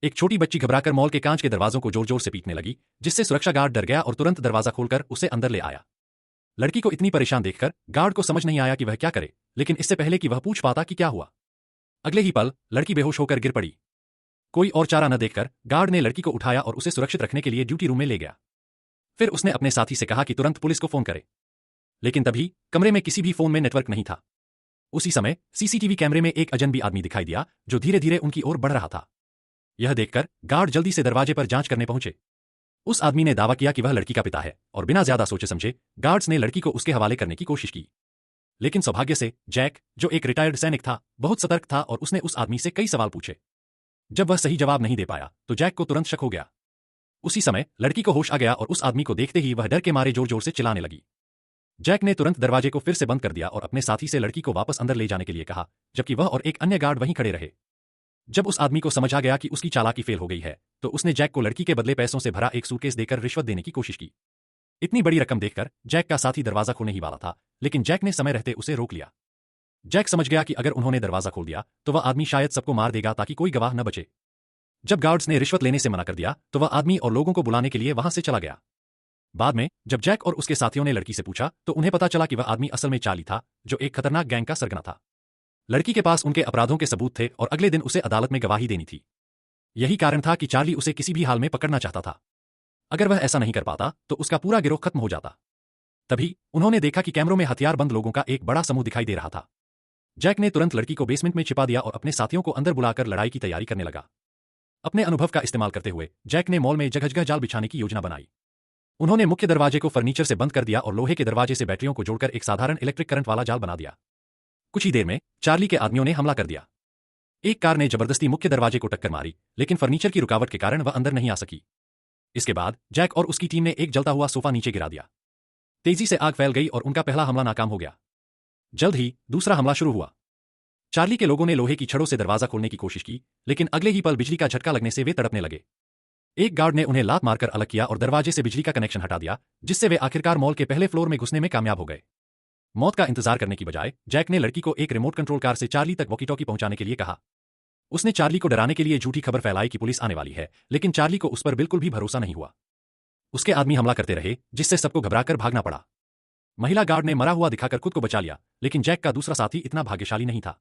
एक छोटी बच्ची घबराकर मॉल के कांच के दरवाजों को जोर जोर से पीटने लगी, जिससे सुरक्षा गार्ड डर गया और तुरंत दरवाजा खोलकर उसे अंदर ले आया। लड़की को इतनी परेशान देखकर गार्ड को समझ नहीं आया कि वह क्या करे, लेकिन इससे पहले कि वह पूछ पाता कि क्या हुआ, अगले ही पल लड़की बेहोश होकर गिर पड़ी। कोई और चारा न देखकर गार्ड ने लड़की को उठाया और उसे सुरक्षित रखने के लिए ड्यूटी रूम में ले गया। फिर उसने अपने साथी से कहा कि तुरंत पुलिस को फोन करे, लेकिन तभी कमरे में किसी भी फोन में नेटवर्क नहीं था। उसी समय सीसीटीवी कैमरे में एक अजनबी आदमी दिखाई दिया जो धीरे धीरे उनकी ओर बढ़ रहा था। यह देखकर गार्ड जल्दी से दरवाजे पर जांच करने पहुंचे। उस आदमी ने दावा किया कि वह लड़की का पिता है और बिना ज्यादा सोचे समझे गार्ड्स ने लड़की को उसके हवाले करने की कोशिश की। लेकिन सौभाग्य से जैक, जो एक रिटायर्ड सैनिक था, बहुत सतर्क था और उसने उस आदमी से कई सवाल पूछे। जब वह सही जवाब नहीं दे पाया तो जैक को तुरंत शक हो गया। उसी समय लड़की को होश आ गया और उस आदमी को देखते ही वह डर के मारे जोर जोर से चिल्लाने लगी। जैक ने तुरंत दरवाजे को फिर से बंद कर दिया और अपने साथी से लड़की को वापस अंदर ले जाने के लिए कहा, जबकि वह और एक अन्य गार्ड वहीं खड़े रहे। जब उस आदमी को समझ आ गया कि उसकी चालाकी फेल हो गई है, तो उसने जैक को लड़की के बदले पैसों से भरा एक सूटकेस देकर रिश्वत देने की कोशिश की। इतनी बड़ी रकम देखकर जैक का साथी दरवाजा खोलने ही वाला था, लेकिन जैक ने समय रहते उसे रोक लिया। जैक समझ गया कि अगर उन्होंने दरवाजा खोल दिया तो वह आदमी शायद सबको मार देगा ताकि कोई गवाह न बचे। जब गार्ड्स ने रिश्वत लेने से मना कर दिया तो वह आदमी और लोगों को बुलाने के लिए वहां से चला गया। बाद में जब जैक और उसके साथियों ने लड़की से पूछा तो उन्हें पता चला कि वह आदमी असल में चार्ली था, जो एक खतरनाक गैंग का सरगना था। लड़की के पास उनके अपराधों के सबूत थे और अगले दिन उसे अदालत में गवाही देनी थी। यही कारण था कि चार्ली उसे किसी भी हाल में पकड़ना चाहता था। अगर वह ऐसा नहीं कर पाता तो उसका पूरा गिरोह खत्म हो जाता। तभी उन्होंने देखा कि कैमरों में हथियारबंद लोगों का एक बड़ा समूह दिखाई दे रहा था। जैक ने तुरंत लड़की को बेसमेंट में छिपा दिया और अपने साथियों को अंदर बुलाकर लड़ाई की तैयारी करने लगा। अपने अनुभव का इस्तेमाल करते हुए जैक ने मॉल में जगह जगह जाल बिछाने की योजना बनाई। उन्होंने मुख्य दरवाजे को फर्नीचर से बंद कर दिया और लोहे के दरवाजे से बैटरियों को जोड़कर एक साधारण इलेक्ट्रिक करंट वाला जाल बना दिया। कुछ ही देर में चार्ली के आदमियों ने हमला कर दिया। एक कार ने जबरदस्ती मुख्य दरवाजे को टक्कर मारी, लेकिन फर्नीचर की रुकावट के कारण वह अंदर नहीं आ सकी। इसके बाद जैक और उसकी टीम ने एक जलता हुआ सोफा नीचे गिरा दिया। तेजी से आग फैल गई और उनका पहला हमला नाकाम हो गया। जल्द ही दूसरा हमला शुरू हुआ। चार्ली के लोगों ने लोहे की छड़ों से दरवाजा खोलने की कोशिश की, लेकिन अगले ही पल बिजली का झटका लगने से वे तड़पने लगे। एक गार्ड ने उन्हें लात मारकर अलग किया और दरवाजे से बिजली का कनेक्शन हटा दिया, जिससे वे आखिरकार मॉल के पहले फ्लोर में घुसने में कामयाब हो गए। मौत का इंतजार करने की बजाय जैक ने लड़की को एक रिमोट कंट्रोल कार से चार्ली तक वॉकी टॉकी पहुंचाने के लिए कहा। उसने चार्ली को डराने के लिए झूठी खबर फैलाई कि पुलिस आने वाली है, लेकिन चार्ली को उस पर बिल्कुल भी भरोसा नहीं हुआ। उसके आदमी हमला करते रहे, जिससे सबको घबराकर भागना पड़ा। महिला गार्ड ने मरा हुआ दिखाकर खुद को बचा लिया, लेकिन जैक का दूसरा साथी इतना भाग्यशाली नहीं था।